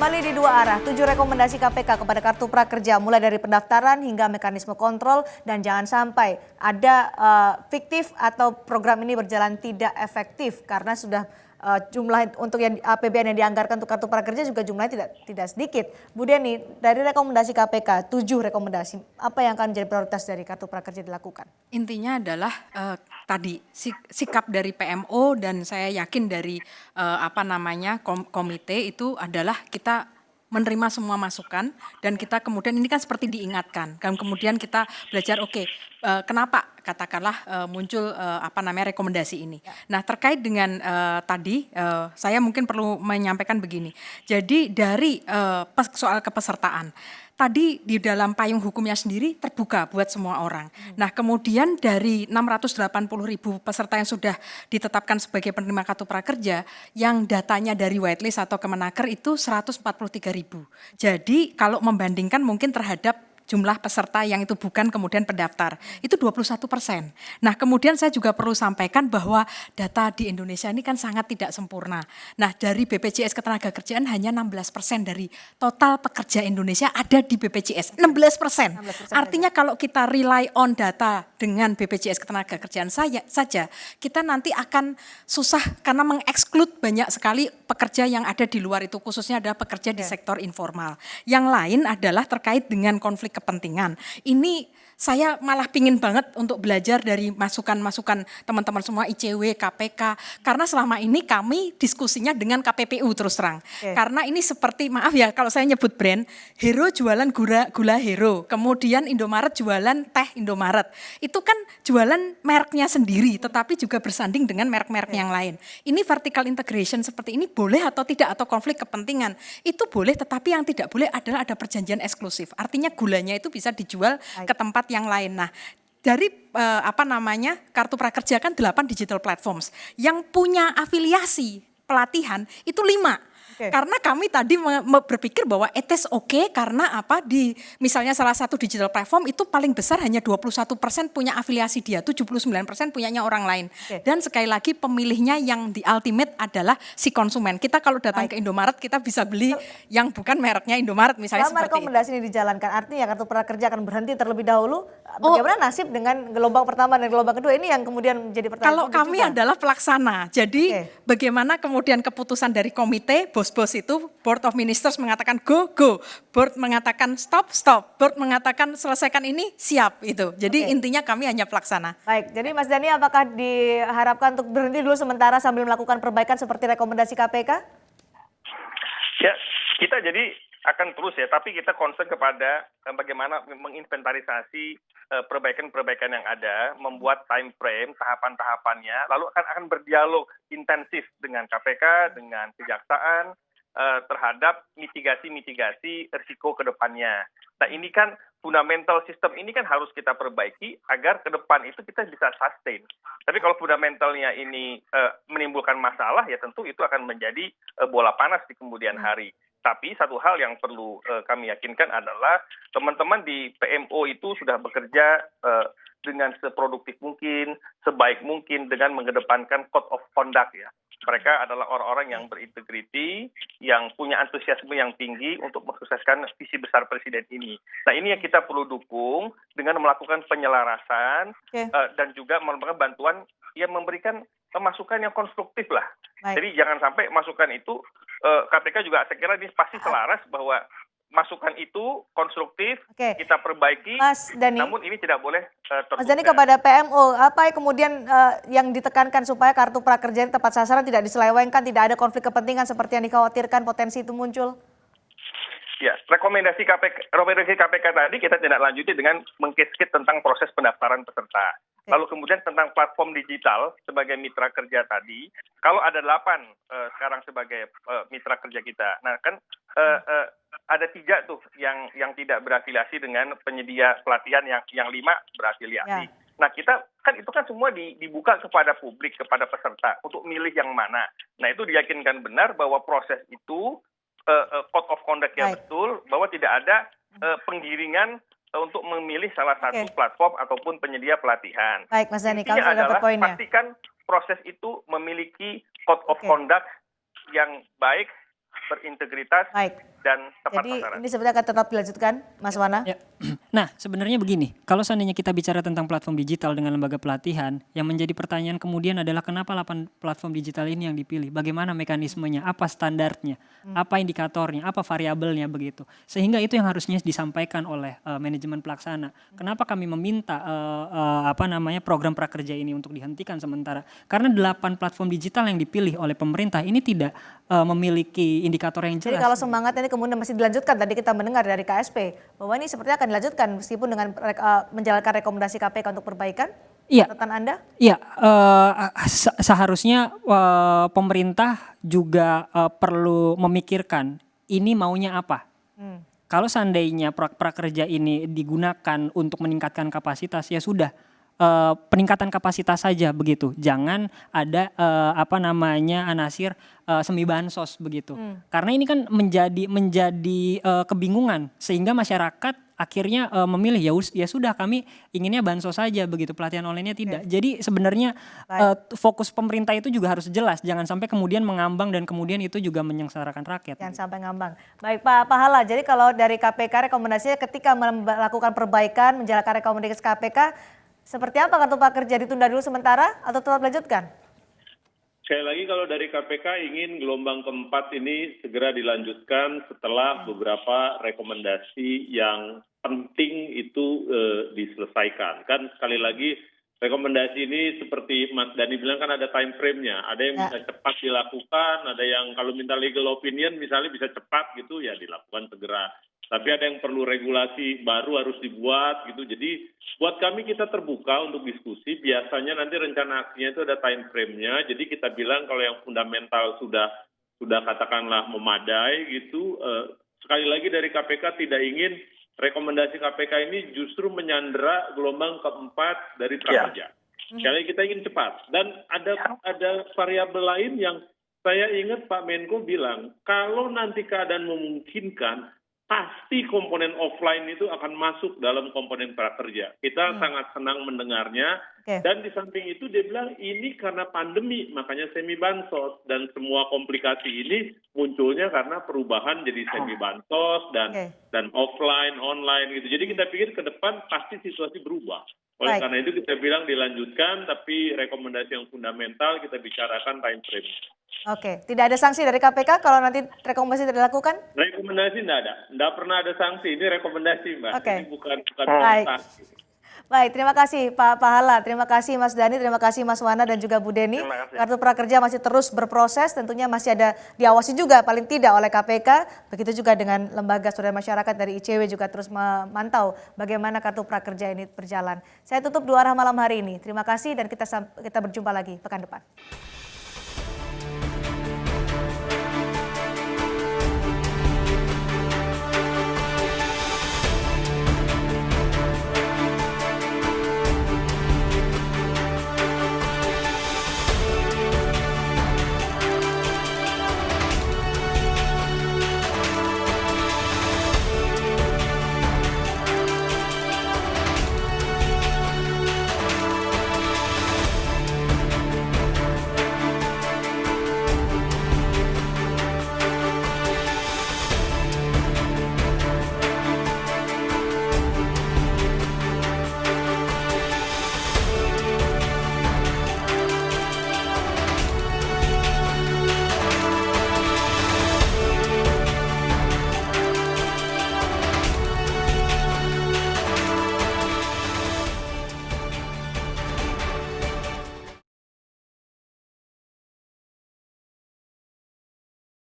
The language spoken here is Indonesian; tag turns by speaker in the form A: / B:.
A: kembali di dua arah. 7 rekomendasi KPK kepada Kartu Prakerja mulai dari pendaftaran hingga mekanisme kontrol dan jangan sampai ada fiktif atau program ini berjalan tidak efektif karena sudah jumlah untuk yang APBN yang dianggarkan untuk Kartu Prakerja juga jumlahnya tidak sedikit. Bu Deni, dari rekomendasi KPK 7 rekomendasi, apa yang akan menjadi prioritas dari Kartu Prakerja dilakukan?
B: Intinya adalah tadi sikap dari PMO dan saya yakin dari komite itu adalah kita menerima semua masukan dan kita kemudian ini kan seperti diingatkan dan kemudian kita belajar kenapa katakanlah muncul rekomendasi ini. Nah terkait dengan tadi saya mungkin perlu menyampaikan begini. Jadi dari soal kepesertaan. Tadi di dalam payung hukumnya sendiri terbuka buat semua orang. Nah kemudian dari 680.000 peserta yang sudah ditetapkan sebagai penerima Kartu Prakerja, yang datanya dari whitelist atau Kemenaker itu 143.000. Jadi kalau membandingkan mungkin terhadap jumlah peserta yang itu bukan kemudian pendaftar, itu 21%. Nah kemudian saya juga perlu sampaikan bahwa data di Indonesia ini kan sangat tidak sempurna. Nah dari BPJS Ketenagakerjaan hanya 16% dari total pekerja Indonesia ada di BPJS, 16%. Artinya kalau kita rely on data dengan BPJS Ketenagakerjaan saja, kita nanti akan susah karena mengeksklud banyak sekali pekerja yang ada di luar itu, khususnya ada pekerja di sektor informal. Yang lain adalah terkait dengan konflik kepentingan. Ini saya malah pingin banget untuk belajar dari masukan-masukan teman-teman semua ICW, KPK, karena selama ini kami diskusinya dengan KPPU terus terang. Karena ini seperti, maaf ya kalau saya nyebut brand, Hero jualan gula Hero, kemudian Indomaret jualan teh Indomaret. Itu kan jualan mereknya sendiri, tetapi juga bersanding dengan merek-merek yang lain. Ini vertical integration seperti ini boleh atau tidak, atau konflik kepentingan, itu boleh, tetapi yang tidak boleh adalah ada perjanjian eksklusif. Artinya gulanya itu bisa dijual ke tempat yang lain. Nah, dari Kartu Prakerja kan 8 digital platforms yang punya afiliasi pelatihan itu 5. Karena kami tadi berpikir bahwa it is okay karena di misalnya salah satu digital platform itu paling besar hanya 21% punya afiliasi dia, 79% punyanya orang lain. Dan sekali lagi pemilihnya yang di ultimate adalah si konsumen. Kita kalau datang ke Indomaret kita bisa beli yang bukan mereknya Indomaret misalnya
A: selama
B: seperti
A: rekomendasi ini dijalankan, artinya Kartu Prakerja akan berhenti terlebih dahulu. Bagaimana nasib dengan gelombang pertama dan gelombang kedua ini yang kemudian menjadi pertanyaan?
B: Kalau kami juga adalah pelaksana, jadi bagaimana kemudian keputusan dari komite, bos-bos itu, Board of Ministers mengatakan go, Board mengatakan stop, Board mengatakan selesaikan ini, siap itu. Jadi intinya kami hanya pelaksana.
A: Baik, jadi Mas Dhani apakah diharapkan untuk berhenti dulu sementara sambil melakukan perbaikan seperti rekomendasi KPK?
C: Ya, kita jadi akan terus ya, tapi kita concern kepada bagaimana menginventarisasi perbaikan-perbaikan yang ada, membuat time frame, tahapan-tahapannya, lalu akan berdialog intensif dengan KPK, dengan kejaksaan, terhadap mitigasi-mitigasi risiko ke depannya. Nah ini kan fundamental sistem ini kan harus kita perbaiki agar ke depan itu kita bisa sustain. Tapi kalau fundamentalnya ini menimbulkan masalah ya tentu itu akan menjadi bola panas di kemudian hari. Tapi satu hal yang perlu kami yakinkan adalah teman-teman di PMO itu sudah bekerja dengan seproduktif mungkin, sebaik mungkin dengan mengedepankan code of conduct ya. Mereka adalah orang-orang yang berintegriti, yang punya antusiasme yang tinggi untuk mensukseskan visi besar Presiden ini. Nah ini yang kita perlu dukung dengan melakukan penyelarasan dan juga memberikan bantuan yang memberikan masukan yang konstruktif lah. Jadi jangan sampai masukan itu, KPK juga saya kira ini pasti selaras bahwa masukan itu konstruktif, kita perbaiki,
A: Mas Dhani,
C: namun ini tidak boleh tertunda.
A: Mas Dhani kepada PMO, apa yang kemudian yang ditekankan supaya Kartu Prakerja yang tepat sasaran, tidak diselewengkan, tidak ada konflik kepentingan seperti yang dikhawatirkan potensi itu muncul?
C: Ya, rekomendasi KPK tadi kita tidak lanjuti dengan mengkit-kit tentang proses pendaftaran peserta. Lalu kemudian tentang platform digital sebagai mitra kerja tadi, kalau ada 8 sekarang sebagai mitra kerja kita, nah kan ada 3 tuh yang tidak berafiliasi dengan penyedia pelatihan, yang 5 berafiliasi. Nah kita kan itu kan semua dibuka kepada publik, kepada peserta untuk milih yang mana. Nah itu diyakinkan benar bahwa proses itu code of conduct yang betul, bahwa tidak ada penggiringan untuk memilih salah satu platform ataupun penyedia pelatihan.
A: Baik Mas Dhani,
C: Intinya
A: kalau sudah dapat
C: adalah
A: poinnya.
C: pastikan proses itu memiliki code of conduct yang baik, berintegritas,
A: Baik.
C: dan tepat
A: Jadi
C: sasaran.
A: ini sebenarnya akan tetap dilanjutkan, Mas Wana.
D: Ya. Nah, sebenarnya begini, kalau seandainya kita bicara tentang platform digital dengan lembaga pelatihan, yang menjadi pertanyaan kemudian adalah kenapa 8 platform digital ini yang dipilih? Bagaimana mekanismenya? Apa standarnya? Apa indikatornya? Apa variabelnya begitu? Sehingga itu yang harusnya disampaikan oleh manajemen pelaksana. Kenapa kami meminta program prakerja ini untuk dihentikan sementara? Karena 8 platform digital yang dipilih oleh pemerintah ini tidak memiliki indikator yang
A: Jadi
D: jelas.
A: kalau semangat ini kemudian masih dilanjutkan, tadi kita mendengar dari KSP bahwa ini sepertinya akan dilanjutkan meskipun dengan menjalankan rekomendasi KPK untuk perbaikan.
D: Iya.
A: Catatan Anda?
D: Iya, seharusnya pemerintah juga perlu memikirkan ini maunya apa. Kalau seandainya prakerja ini digunakan untuk meningkatkan kapasitas, ya sudah peningkatan kapasitas saja begitu. Jangan ada anasir semi bansos begitu. Karena ini kan menjadi kebingungan sehingga masyarakat akhirnya memilih ya sudah kami inginnya bansos saja begitu, pelatihan online-nya tidak. Jadi sebenarnya fokus pemerintah itu juga harus jelas, jangan sampai kemudian mengambang dan kemudian itu juga menyengsarakan rakyat.
A: Jangan sampai ngambang. Baik Pak Pahala, jadi kalau dari KPK rekomendasinya ketika melakukan perbaikan, menjalankan rekomendasi KPK, seperti apa kartu prakerja, ditunda dulu sementara atau tetap dilanjutkan?
E: Sekali lagi kalau dari KPK ingin gelombang keempat ini segera dilanjutkan setelah beberapa rekomendasi yang penting itu diselesaikan. Kan sekali lagi rekomendasi ini seperti Mas Dhani bilang kan ada time frame-nya. Ada yang bisa cepat dilakukan, ada yang kalau minta legal opinion misalnya bisa cepat gitu ya dilakukan segera. Tapi ada yang perlu regulasi baru harus dibuat gitu. Jadi buat kami kita terbuka untuk diskusi. Biasanya nanti rencana aksinya itu ada time frame-nya. Jadi kita bilang kalau yang fundamental sudah katakanlah memadai gitu. Sekali lagi dari KPK tidak ingin rekomendasi KPK ini justru menyandera gelombang keempat dari prakerja. Sekali lagi kita ingin cepat. Dan ada variabel lain yang saya ingat Pak Menko bilang kalau nanti keadaan memungkinkan pasti komponen offline itu akan masuk dalam komponen prakerja. Kita sangat senang mendengarnya. Dan di samping itu dia bilang ini karena pandemi, makanya semi bansos. Dan semua komplikasi ini munculnya karena perubahan jadi semi bansos dan offline, online gitu. Jadi kita pikir ke depan pasti situasi berubah. Oleh karena itu kita bilang dilanjutkan, tapi rekomendasi yang fundamental kita bicarakan time frame.
A: Oke, tidak ada sanksi dari KPK kalau nanti rekomendasi tidak dilakukan?
E: Rekomendasi tidak ada, tidak pernah ada sanksi. Ini rekomendasi, Mbak. Ini bukan sanksi.
A: Baik, terima kasih Pak Pahala, terima kasih Mas Dhani, terima kasih Mas Wana dan juga Bu Deni. Kartu prakerja masih terus berproses, tentunya masih ada diawasi juga paling tidak oleh KPK. Begitu juga dengan lembaga swadaya masyarakat dari ICW juga terus memantau bagaimana kartu prakerja ini berjalan. Saya tutup Dua Arah malam hari ini. Terima kasih dan kita berjumpa lagi pekan depan.